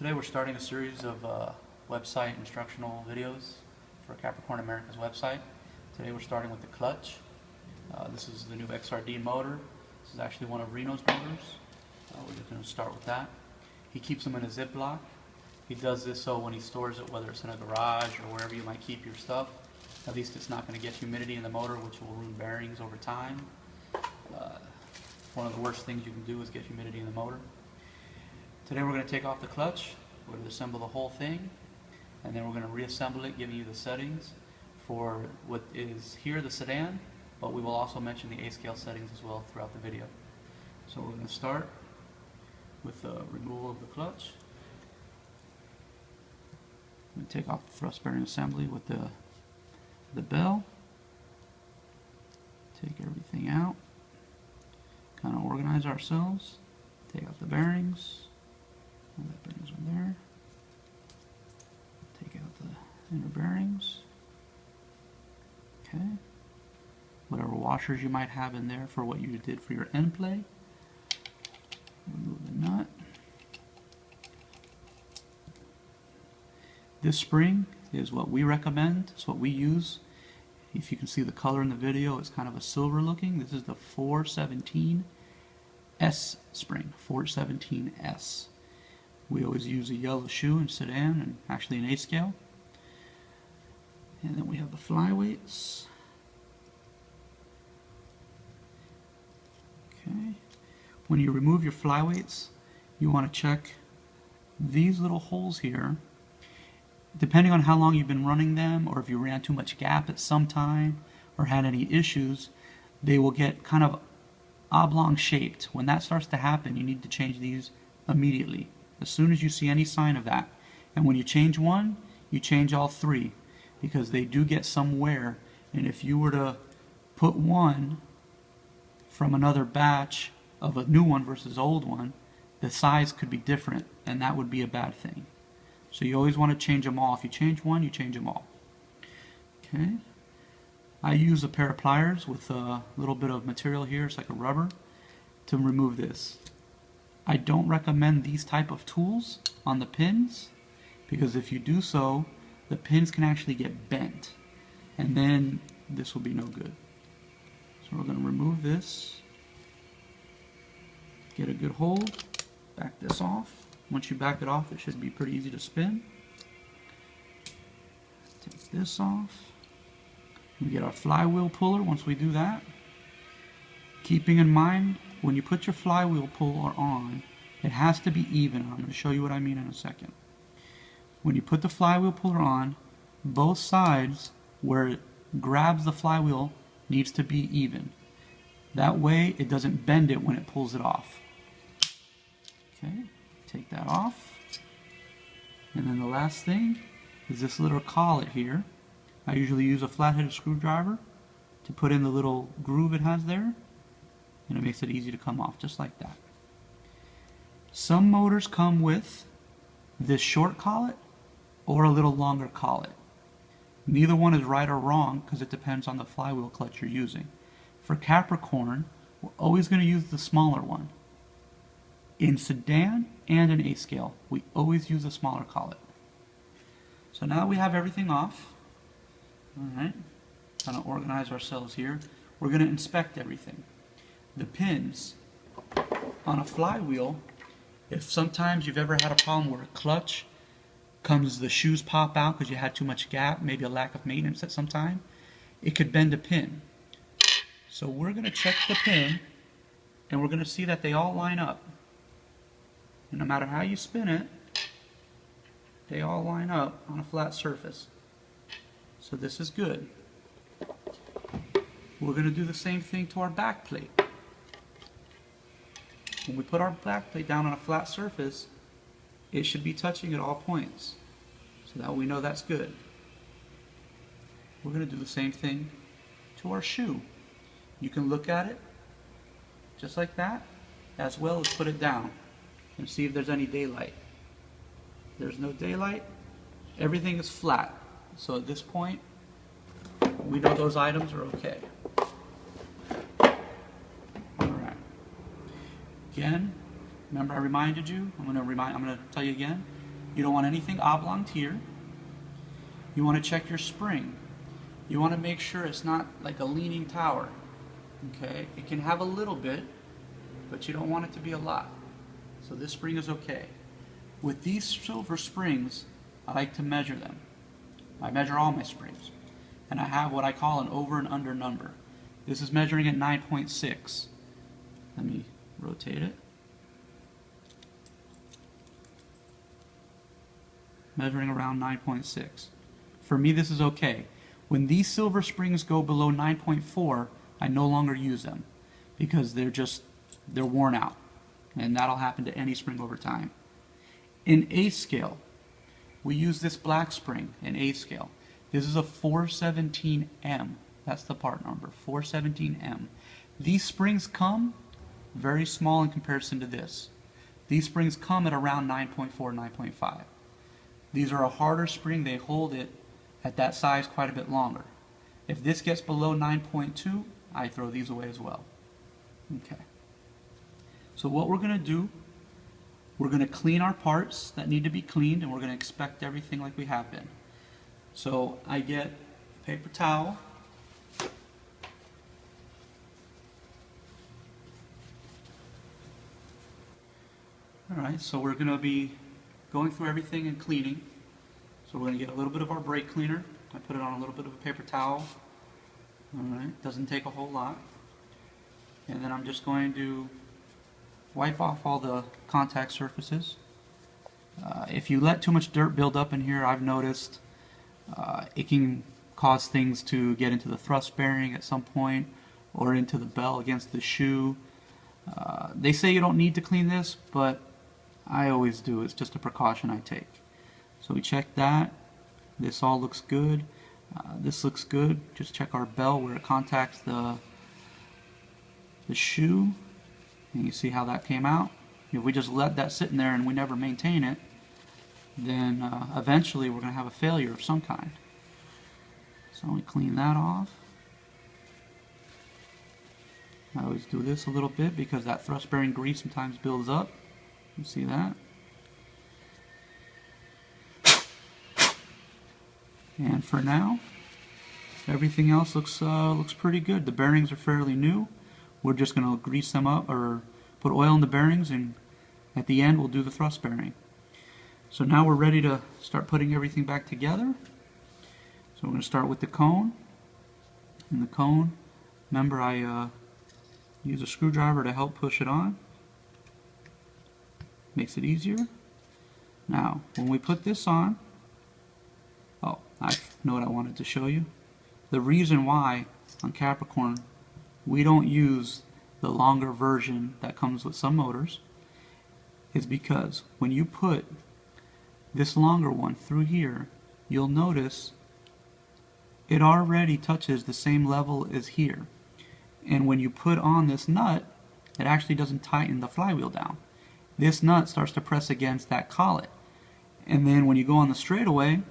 Today we're starting a series of website instructional videos for Capricorn America's website. Today we're starting with the clutch. This is the new XRD motor. This is actually one of Reno's motors. We're just going to start with that. He keeps them in a Ziploc. He does this so when he stores it, whether it's in a garage or wherever you might keep your stuff, at least it's not going to get humidity in the motor, which will ruin bearings over time. One of the worst things you can do is get humidity in the motor. Today we're going to take off the clutch, we're going to assemble the whole thing, and then we're going to reassemble it, giving you the settings for what is here, the sedan, but we will also mention the A-scale settings as well throughout the video. So we're going to start with the removal of the clutch. I'm going to take off the thrust bearing assembly with the bell. Take everything out. Kind of organize ourselves. Take out the bearings. And that bearings are there. Take out the inner bearings. Okay. Whatever washers you might have in there for what you did for your end play. Remove the nut. This spring is what we recommend. It's what we use. If you can see the color in the video, it's kind of a silver looking. This is the 417S spring, 417S. We always use a yellow shoe in sedan and actually an A-scale. And then we have the flyweights. Okay. When you remove your flyweights, you want to check these little holes here. Depending on how long you've been running them, or if you ran too much gap at some time or had any issues, they will get kind of oblong shaped. When that starts to happen, you need to change these immediately, as soon as you see any sign of that. And when you change one, you change all three, because they do get some wear, and if you were to put one from another batch of a new one versus old one, the size could be different, and that would be a bad thing. So you always want to change them all. If you change one, you change them all. Okay. I use a pair of pliers with a little bit of material here, it's like a rubber, to remove this. I don't recommend these type of tools on the pins, because if you do so, the pins can actually get bent, and then this will be no good. So we're going to remove this, get a good hold, back this off. Once you back it off, it should be pretty easy to spin. Take this off. We get our flywheel puller once we do that. Keeping in mind, when you put your flywheel puller on, it has to be even. I'm going to show you what I mean in a second. When you put the flywheel puller on, both sides where it grabs the flywheel needs to be even. That way it doesn't bend it when it pulls it off. Okay. Take that off, and then the last thing is this little collet here. I usually use a flat-headed screwdriver to put in the little groove it has there, and it makes it easy to come off just like that. Some motors come with this short collet or a little longer collet. Neither one is right or wrong because it depends on the flywheel clutch you're using. For Capricorn, we're always going to use the smaller one. In sedan and in A-scale, we always use a smaller collet. So now we have everything off. Alright, kind of organize ourselves here. We're going to inspect everything. The pins on a flywheel, if sometimes you've ever had a problem where a clutch comes, the shoes pop out because you had too much gap, maybe a lack of maintenance at some time, it could bend a pin. So we're going to check the pin, and we're going to see that they all line up. And no matter how you spin it, they all line up on a flat surface. So this is good. We're going to do the same thing to our back plate. When we put our back plate down on a flat surface, it should be touching at all points. So that we know that's good. We're going to do the same thing to our shoe. You can look at it just like that, as well as put it down and see if there's any daylight. There's no daylight. Everything is flat. So at this point, we know those items are okay. Alright. Again, remember I reminded you, I'm going to tell you again, You don't want anything oblonged here. You want to check your spring. You want to make sure it's not like a leaning tower. Okay, it can have a little bit, but you don't want it to be a lot. So this spring is okay. With these silver springs, I like to measure them. I measure all my springs. And I have what I call an over and under number. This is measuring at 9.6. Let me rotate it. Measuring around 9.6. For me, this is okay. When these silver springs go below 9.4, I no longer use them because they're worn out. And that'll happen to any spring over time. In A scale, we use this black spring in A scale. This is a 417M. That's the part number, 417M. These springs come very small in comparison to this. These springs come at around 9.4, 9.5. These are a harder spring. They hold it at that size quite a bit longer. If this gets below 9.2, I throw these away as well. Okay. So what we're going to do, we're going to clean our parts that need to be cleaned, and we're going to inspect everything like we have been. So I get a paper towel. Alright, so we're going to be going through everything and cleaning. So we're going to get a little bit of our brake cleaner. I put it on a little bit of a paper towel. Alright, doesn't take a whole lot. And then I'm just going to wipe off all the contact surfaces. If you let too much dirt build up in here, I've noticed it can cause things to get into the thrust bearing at some point or into the bell against the shoe. They say you don't need to clean this, but I always do. It's just a precaution I take. So we check that. This all looks good. This looks good. Just check our bell where it contacts the shoe. And you see how that came out. If we just let that sit in there and we never maintain it, then eventually we're going to have a failure of some kind. So we clean that off. I always do this a little bit because that thrust bearing grease sometimes builds up. You see that? And for now, everything else looks pretty good. The bearings are fairly new. We're just going to grease them up or put oil in the bearings, and at the end we'll do the thrust bearing. So now we're ready to start putting everything back together. So we're going to start with the cone. And the cone, remember I use a screwdriver to help push it on. Makes it easier. Now, when we put this on, oh, I know what I wanted to show you. The reason why on Capricorn we don't use the longer version that comes with some motors is because when you put this longer one through here, you'll notice it already touches the same level as here. And when you put on this nut, it actually doesn't tighten the flywheel down. This nut starts to press against that collet. And then when you go on the straightaway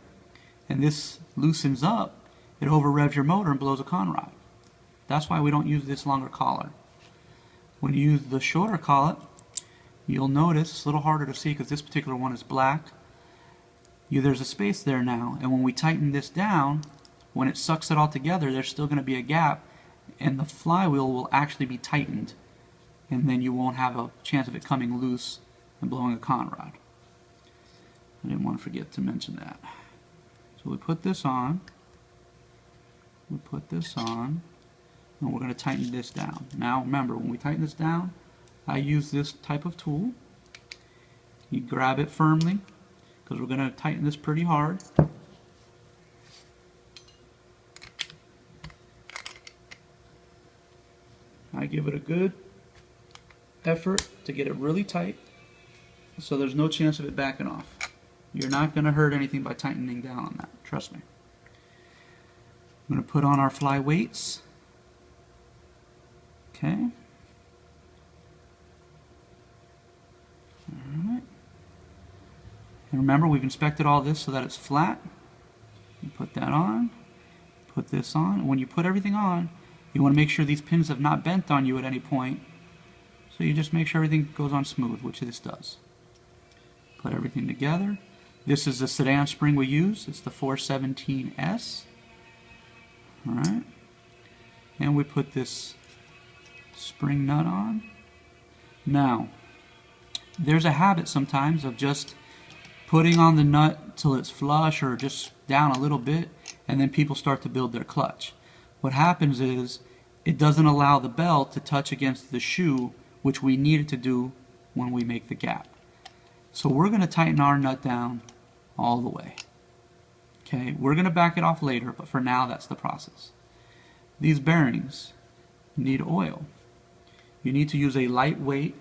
and this loosens up, it over revs your motor and blows a conrod. That's why we don't use this longer collar. When you use the shorter collet, you'll notice it's a little harder to see because this particular one is black. There's a space there now, and when we tighten this down, when it sucks it all together, there's still going to be a gap, and the flywheel will actually be tightened, and then you won't have a chance of it coming loose and blowing a conrod. I didn't want to forget to mention that. So we put this on. We put this on. And we're going to tighten this down. Now remember, when we tighten this down, I use this type of tool. You grab it firmly because we're going to tighten this pretty hard. I give it a good effort to get it really tight so there's no chance of it backing off. You're not going to hurt anything by tightening down on that, trust me. I'm going to put on our fly weights. Okay. Alright. And remember, we've inspected all this so that it's flat. You put that on. Put this on. And when you put everything on, you want to make sure these pins have not bent on you at any point. So you just make sure everything goes on smooth, which this does. Put everything together. This is the sedan spring we use. It's the 417S. Alright. And we put this spring nut on. Now, there's a habit sometimes of just putting on the nut till it's flush or just down a little bit, and then people start to build their clutch. What happens is it doesn't allow the belt to touch against the shoe, which we need it to do when we make the gap. So we're going to tighten our nut down all the way. Okay, we're going to back it off later, but for now that's the process. These bearings need oil. You need to use a lightweight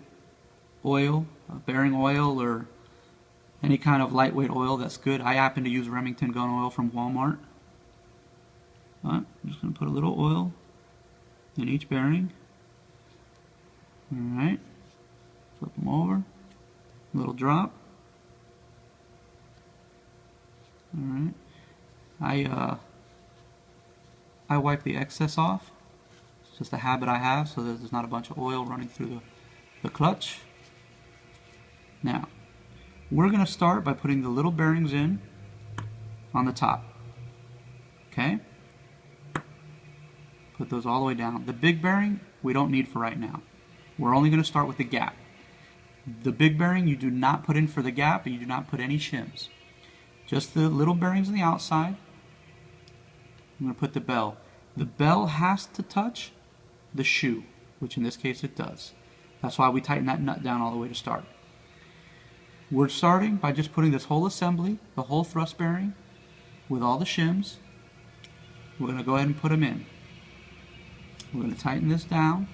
oil, a bearing oil, or any kind of lightweight oil that's good. I happen to use Remington gun oil from Walmart. I'm just going to put a little oil in each bearing. Alright, flip them over, a little drop. Alright, I wipe the excess off. It's just a habit I have so that there's not a bunch of oil running through the clutch. Now, we're going to start by putting the little bearings in on the top. Okay? Put those all the way down. The big bearing we don't need for right now. We're only going to start with the gap. The big bearing you do not put in for the gap, and you do not put any shims. Just the little bearings on the outside. I'm going to put the bell. The bell has to touch the shoe, which in this case it does. That's why we tighten that nut down all the way to start. We're starting by just putting this whole assembly, the whole thrust bearing, with all the shims. We're going to go ahead and put them in. We're going to tighten this down.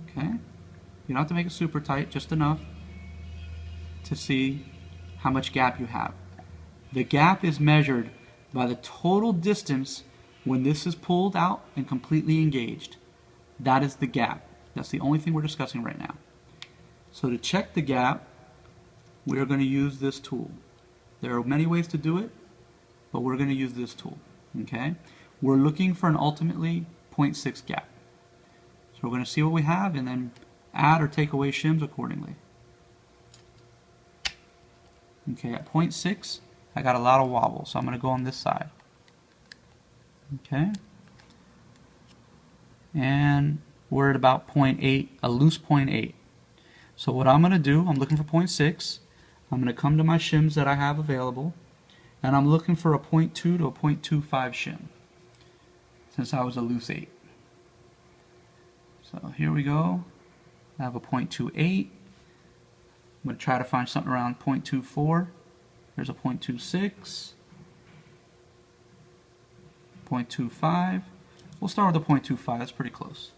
Okay? You don't have to make it super tight, just enough to see how much gap you have. The gap is measured by the total distance when this is pulled out and completely engaged. That is the gap. That's the only thing we're discussing right now. So to check the gap, we are going to use this tool. There are many ways to do it, but we're going to use this tool. Okay? We're looking for an ultimately 0.6 gap. So we're going to see what we have and then add or take away shims accordingly. Okay, at 0.6, I got a lot of wobble, so I'm going to go on this side. Okay? And we're at about 0.8, a loose 0.8. So what I'm going to do, I'm looking for 0.6. I'm going to come to my shims that I have available, and I'm looking for a 0.2 to a 0.25 shim, since I was a loose 8. So here we go. I have a 0.28. I'm going to try to find something around 0.24. There's a 0.26. 0.25. We'll start with a 0.25. That's pretty close.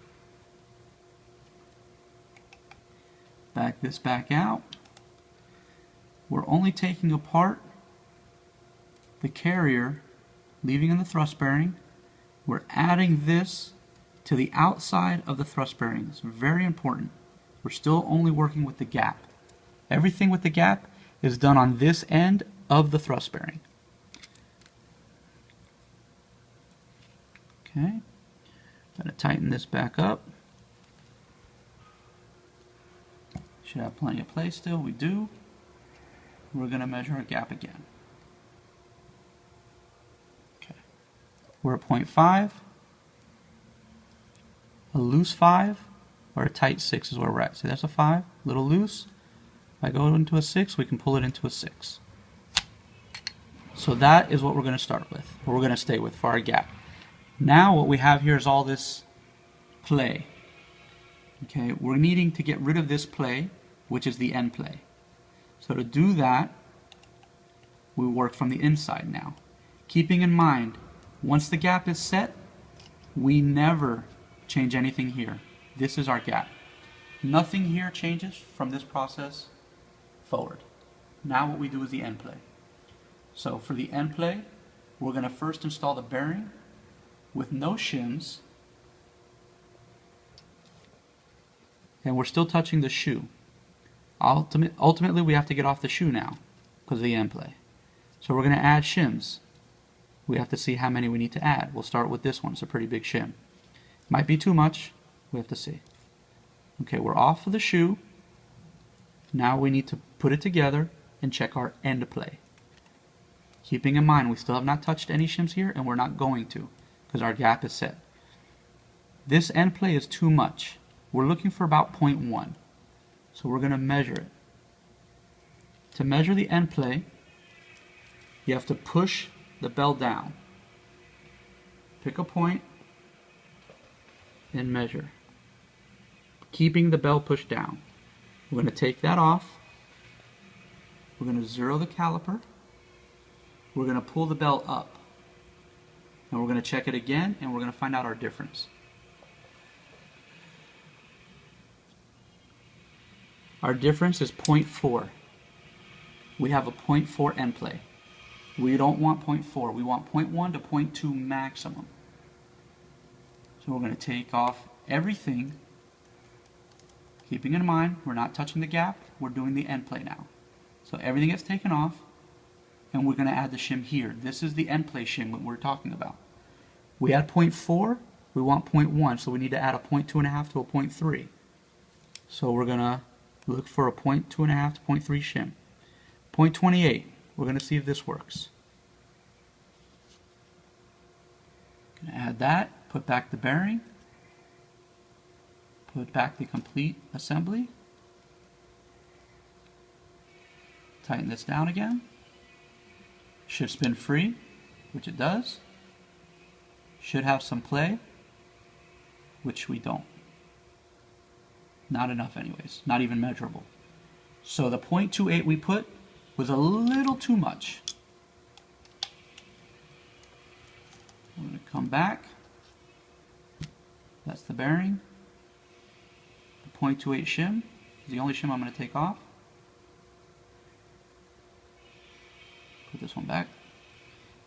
Back this back out. We're only taking apart the carrier, leaving in the thrust bearing. We're adding this to the outside of the thrust bearing. It's very important. We're still only working with the gap. Everything with the gap is done on this end of the thrust bearing. Okay, gotta tighten this back up. Should have plenty of play still, we do. We're gonna measure our gap again. Okay, we're at 0.5. A loose 5 or a tight 6 is where we're at. See, that's a 5, a little loose. If I go into a 6, we can pull it into a 6. So that is what we're going to start with, or we're going to stay with for our gap. Now what we have here is all this play. Okay, we're needing to get rid of this play, which is the end play. So to do that, we work from the inside now. Keeping in mind, once the gap is set, we never change anything here. This is our gap. Nothing here changes from this process forward. Now what we do is the end play. So for the end play, we're going to first install the bearing with no shims, and we're still touching the shoe. Ultimately we have to get off the shoe now because of the end play. So we're going to add shims. We have to see how many we need to add. We'll start with this one. It's a pretty big shim. Might be too much. We have to see. Okay, we're off of the shoe. Now we need to put it together and check our end play. Keeping in mind, we still have not touched any shims here, and we're not going to, because our gap is set. This end play is too much. We're looking for about 0.1. So we're going to measure it. To measure the end play, you have to push the bell down. Pick a point and measure, keeping the bell pushed down. We're going to take that off. We're going to zero the caliper. We're going to pull the bell up. And we're going to check it again, and we're going to find out our difference. Our difference is 0.4. We have a 0.4 end play. We don't want 0.4. We want 0.1 to 0.2 maximum. So we're going to take off everything. Keeping in mind, we're not touching the gap. We're doing the end play now. So everything gets taken off, and we're going to add the shim here. This is the end play shim that we're talking about. We had 0.4. We want 0.1, so we need to add a 0.2.5 to a 0.3. So we're going to look for a 0.2.5 to 0.3 shim. 0.28. We're going to see if this works. Going to add that. Put back the bearing. Put back the complete assembly. Tighten this down again. Should spin free, which it does. Should have some play, which we don't. Not enough anyways, not even measurable. So the 0.28 we put was a little too much. I'm going to come back. That's the bearing. The 0.28 shim is the only shim I'm going to take off. Put this one back.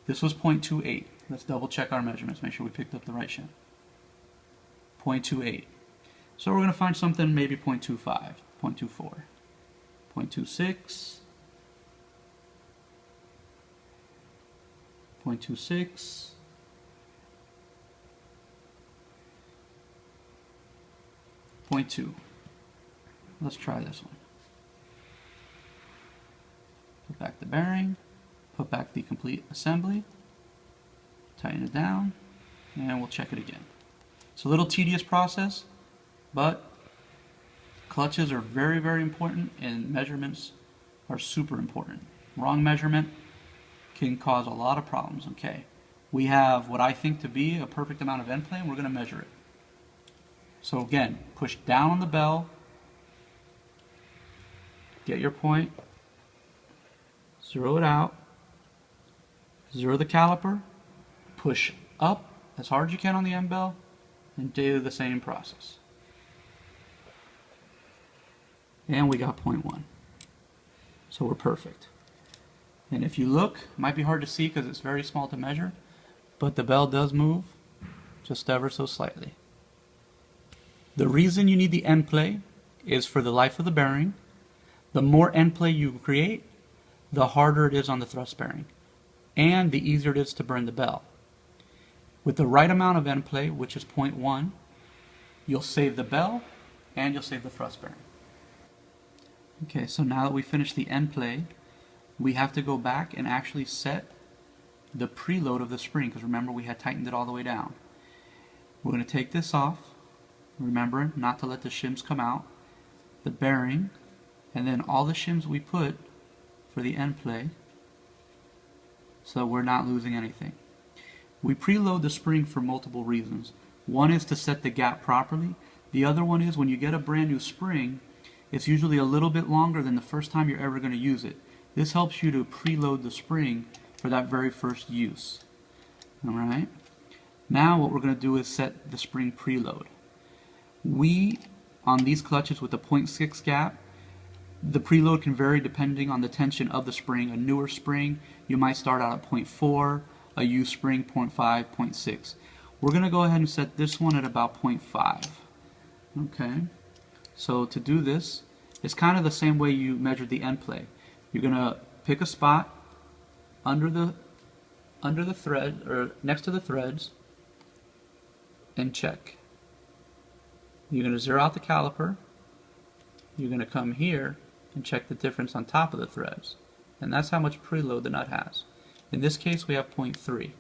This was 0.28. Let's double check our measurements, make sure we picked up the right shim. 0.28. So we're going to find something maybe 0.25, 0.24, 0.26, 0.26, 0.2. Let's try this one. Put back the bearing, put back the complete assembly, tighten it down, and we'll check it again. It's a little tedious process, but clutches are very, very important, and measurements are super important. Wrong measurement can cause a lot of problems. Okay, we have what I think to be a perfect amount of end play, and we're going to measure it. So again, push down on the bell, get your point, zero it out, zero the caliper, push up as hard as you can on the end bell, and do the same process. And we got 0.1. So we're perfect. And if you look, it might be hard to see because it's very small to measure, but the bell does move just ever so slightly. The reason you need the end play is for the life of the bearing. The more end play you create, the harder it is on the thrust bearing, and the easier it is to burn the bell. With the right amount of end play, which is 0.1, you'll save the bell and you'll save the thrust bearing. Okay, so now that we finished the end play, we have to go back and actually set the preload of the spring, because remember we had tightened it all the way down. We're going to take this off, remember not to let the shims come out, the bearing, and then all the shims we put for the end play, so we're not losing anything. We preload the spring for multiple reasons. One is to set the gap properly. The other one is when you get a brand new spring, it's usually a little bit longer than the first time you're ever going to use it. This helps you to preload the spring for that very first use. Alright? Now what we're going to do is set the spring preload. On these clutches with the 0.6 gap, the preload can vary depending on the tension of the spring. A newer spring, you might start out at 0.4, a used spring 0.5, 0.6. We're going to go ahead and set this one at about 0.5. Okay? So to do this, it's kind of the same way you measured the end play. You're going to pick a spot under the thread, or next to the threads, and check. You're going to zero out the caliper. You're going to come here and check the difference on top of the threads. And that's how much preload the nut has. In this case we have 0.3.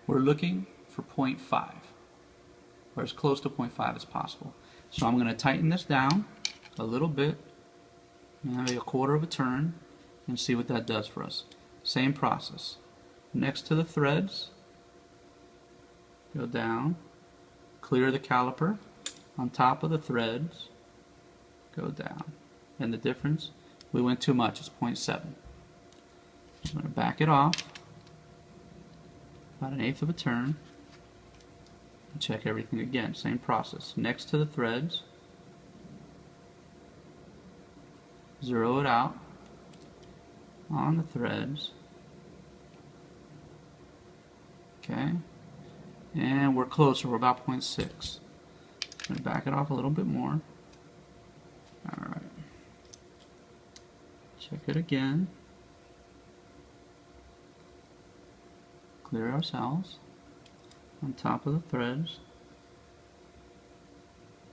We're looking for 0.5, or as close to 0.5 as possible. So I'm going to tighten this down a little bit, maybe a quarter of a turn, and see what that does for us. Same process. Next to the threads, go down, clear the caliper. On top of the threads, go down. And the difference, we went too much, it's 0.7. I'm going to back it off about 1/8 of a turn and check everything again. Same process. Next to the threads, zero it out on the threads. Okay, and we're closer, we're about 0.6. I'm going to back it off a little bit more. Alright. Check it again. Clear ourselves. On top of the threads.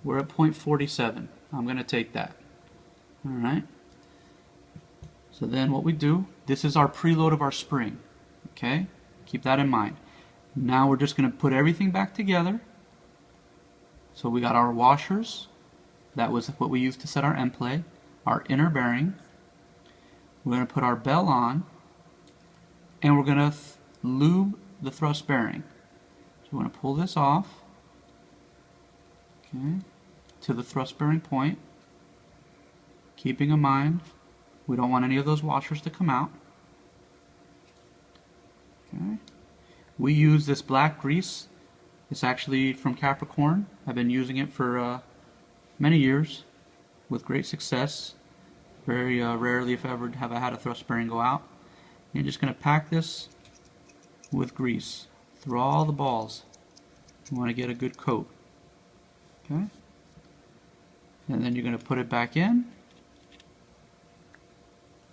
We're at 0.47. I'm going to take that. Alright. So then what we do, this is our preload of our spring. Okay? Keep that in mind. Now we're just going to put everything back together. So we got our washers, that was what we used to set our end play, our inner bearing. We're going to put our bell on, and we're going to lube the thrust bearing. So we're going to pull this off, okay, to the thrust bearing point, keeping in mind we don't want any of those washers to come out. Okay. We use this black grease. It's actually from Capricorn. I've been using it for many years with great success. Very rarely, if ever, have I had a thrust bearing go out. You're just going to pack this with grease through all the balls. You want to get a good coat. Okay? And then you're going to put it back in.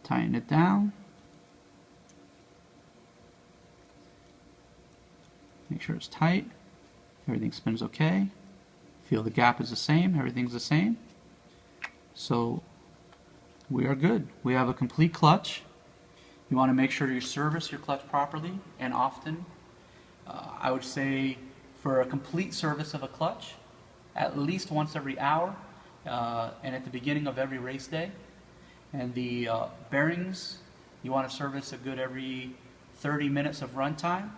Tighten it down. Make sure it's tight. Everything spins okay. Feel the gap is the same. Everything's the same. So we are good. We have a complete clutch. You want to make sure you service your clutch properly and often. I would say for a complete service of a clutch, at least once every hour and at the beginning of every race day. And the bearings, you want to service a good every 30 minutes of run time,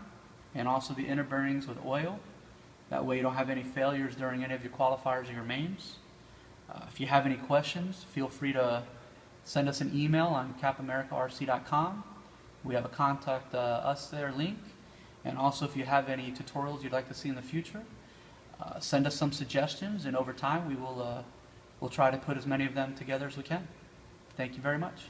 and also the inner bearings with oil. That way you don't have any failures during any of your qualifiers or your mains. If you have any questions, feel free to send us an email on capamericarc.com. We have a contact us there link. And also if you have any tutorials you'd like to see in the future, send us some suggestions, and over time we will we'll try to put as many of them together as we can. Thank you very much.